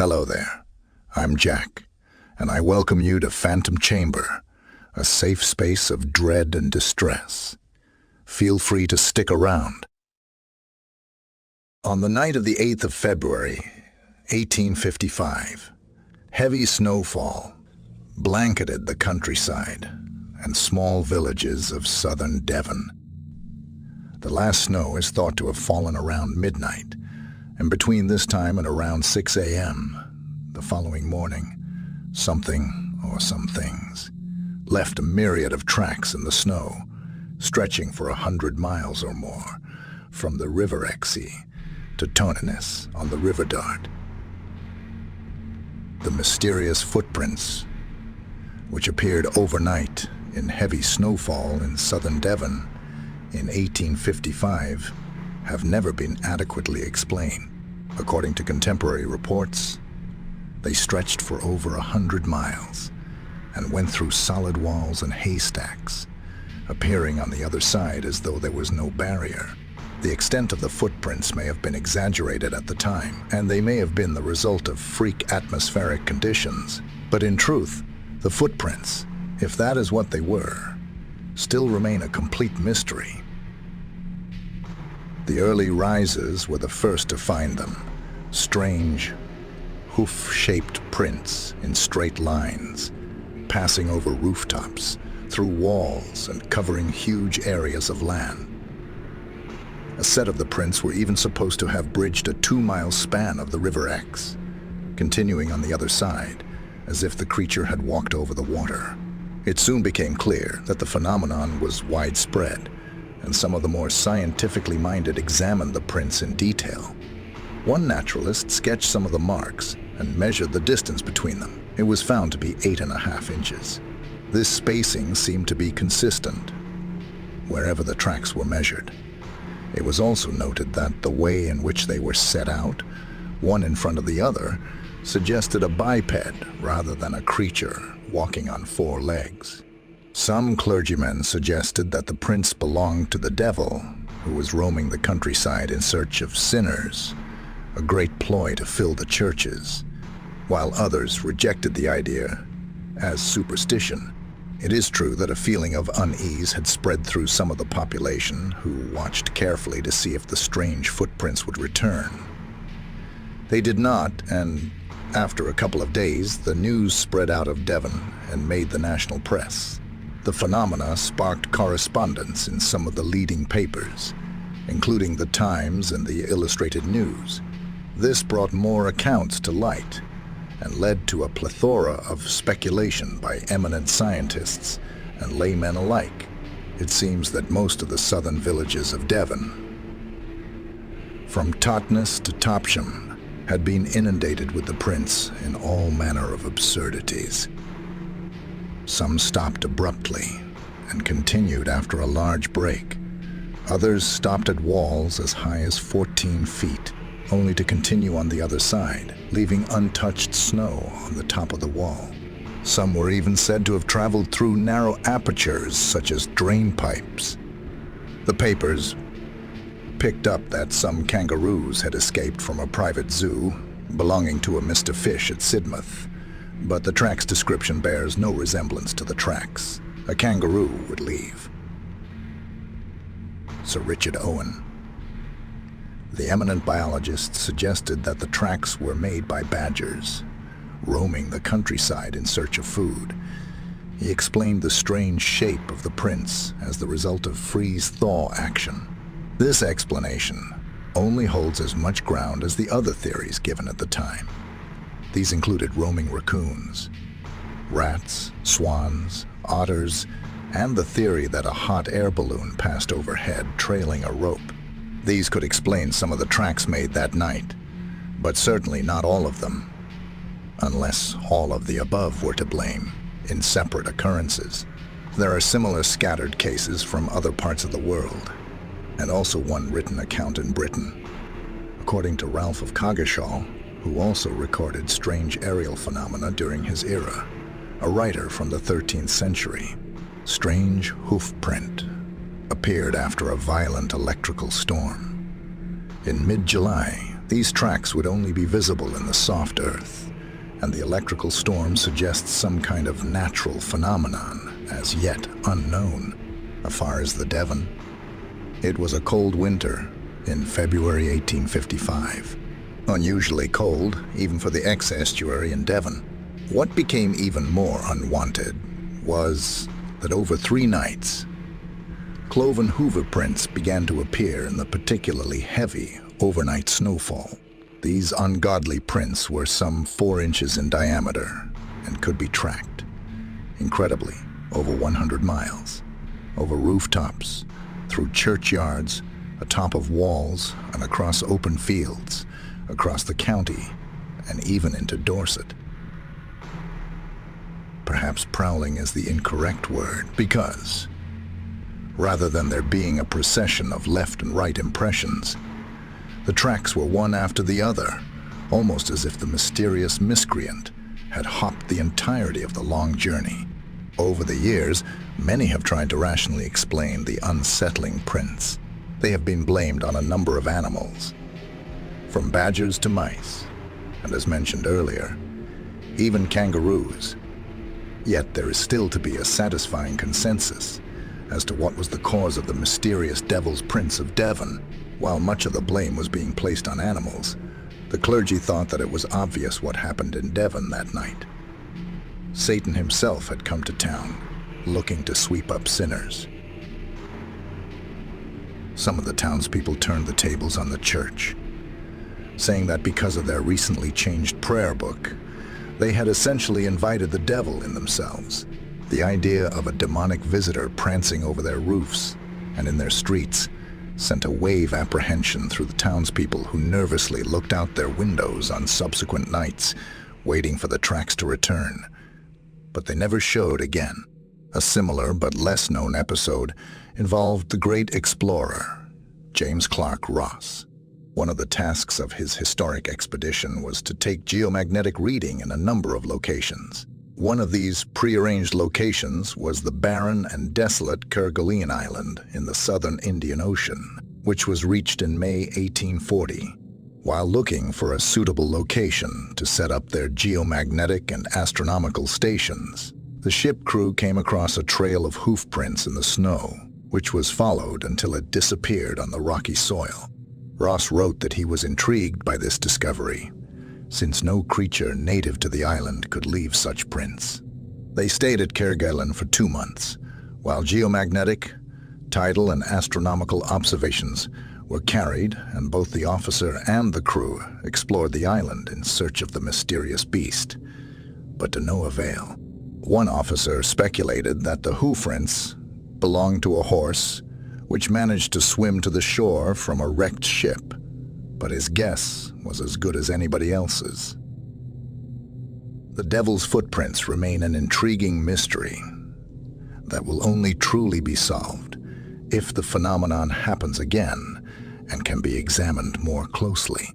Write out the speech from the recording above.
Hello there, I'm Jack, and I welcome you to Phantom Chamber, a safe space of dread and distress. Feel free to stick around. On the night of the 8th of February, 1855, heavy snowfall blanketed the countryside and small villages of southern Devon. The last snow is thought to have fallen around midnight, and between this time and around 6 a.m. the following morning, something or some things left a myriad of tracks in the snow, stretching for 100 miles or more, from the River Exe to Toninus on the River Dart. The mysterious footprints, which appeared overnight in heavy snowfall in southern Devon in 1855, have never been adequately explained. According to contemporary reports, they stretched for over 100 miles and went through solid walls and haystacks, appearing on the other side as though there was no barrier. The extent of the footprints may have been exaggerated at the time, and they may have been the result of freak atmospheric conditions. But in truth, the footprints, if that is what they were, still remain a complete mystery. The early risers were the first to find them, strange, hoof-shaped prints in straight lines, passing over rooftops, through walls, and covering huge areas of land. A set of the prints were even supposed to have bridged a 2-mile span of the River Exe, continuing on the other side, as if the creature had walked over the water. It soon became clear that the phenomenon was widespread, and some of the more scientifically minded examined the prints in detail. One naturalist sketched some of the marks and measured the distance between them. It was found to be 8.5 inches. This spacing seemed to be consistent wherever the tracks were measured. It was also noted that the way in which they were set out, one in front of the other, suggested a biped rather than a creature walking on 4 legs. Some clergymen suggested that the prints belonged to the devil, who was roaming the countryside in search of sinners, a great ploy to fill the churches, while others rejected the idea as superstition. It is true that a feeling of unease had spread through some of the population, who watched carefully to see if the strange footprints would return. They did not, and after a couple of days, the news spread out of Devon and made the national press. The phenomena sparked correspondence in some of the leading papers, including the Times and the Illustrated News. This brought more accounts to light and led to a plethora of speculation by eminent scientists and laymen alike. It seems that most of the southern villages of Devon, from Totnes to Topsham, had been inundated with the prints in all manner of absurdities. Some stopped abruptly and continued after a large break. Others stopped at walls as high as 14 feet, only to continue on the other side, leaving untouched snow on the top of the wall. Some were even said to have traveled through narrow apertures, such as drain pipes. The papers picked up that some kangaroos had escaped from a private zoo belonging to a Mr. Fish at Sidmouth, but the track's description bears no resemblance to the tracks a kangaroo would leave. Sir Richard Owen, the eminent biologist, suggested that the tracks were made by badgers, roaming the countryside in search of food. He explained the strange shape of the prints as the result of freeze-thaw action. This explanation only holds as much ground as the other theories given at the time. These included roaming raccoons, rats, swans, otters, and the theory that a hot air balloon passed overhead trailing a rope. These could explain some of the tracks made that night, but certainly not all of them, unless all of the above were to blame in separate occurrences. There are similar scattered cases from other parts of the world, and also one written account in Britain. According to Ralph of Coggeshall, who also recorded strange aerial phenomena during his era, a writer from the 13th century, strange hoof print appeared after a violent electrical storm. In mid-July, These tracks would only be visible in the soft earth, and the electrical storm suggests some kind of natural phenomenon, as yet unknown, as far as the Devon. It was a cold winter in February 1855. Unusually cold, even for the ex-estuary in Devon. What became even more unwanted was that over 3 nights, cloven hoof prints began to appear in the particularly heavy overnight snowfall. These ungodly prints were some 4 inches in diameter and could be tracked, incredibly, over 100 miles, over rooftops, through churchyards, atop of walls, and across open fields, across the county, and even into Dorset. Perhaps prowling is the incorrect word, because, rather than there being a procession of left and right impressions, the tracks were one after the other, almost as if the mysterious miscreant had hopped the entirety of the long journey. Over the years, many have tried to rationally explain the unsettling prints. They have been blamed on a number of animals, from badgers to mice, and as mentioned earlier, even kangaroos. Yet there is still to be a satisfying consensus as to what was the cause of the mysterious Devil's Prince of Devon. While much of the blame was being placed on animals, the clergy thought that it was obvious what happened in Devon that night. Satan himself had come to town, looking to sweep up sinners. Some of the townspeople turned the tables on the church, saying that because of their recently changed prayer book, they had essentially invited the devil in themselves. The idea of a demonic visitor prancing over their roofs and in their streets sent a wave apprehension through the townspeople, who nervously looked out their windows on subsequent nights, waiting for the tracks to return. But they never showed again. A similar but less known episode involved the great explorer, James Clark Ross. One of the tasks of his historic expedition was to take geomagnetic reading in a number of locations. One of these prearranged locations was the barren and desolate Kerguelen Island in the southern Indian Ocean, which was reached in May 1840. While looking for a suitable location to set up their geomagnetic and astronomical stations, the ship crew came across a trail of hoof prints in the snow, which was followed until it disappeared on the rocky soil. Ross wrote that he was intrigued by this discovery, since no creature native to the island could leave such prints. They stayed at Kerguelen for 2 months, while geomagnetic, tidal, and astronomical observations were carried, and both the officer and the crew explored the island in search of the mysterious beast, but to no avail. One officer speculated that the hoof prints belonged to a horse which managed to swim to the shore from a wrecked ship, but his guess was as good as anybody else's. The Devil's footprints remain an intriguing mystery that will only truly be solved if the phenomenon happens again and can be examined more closely.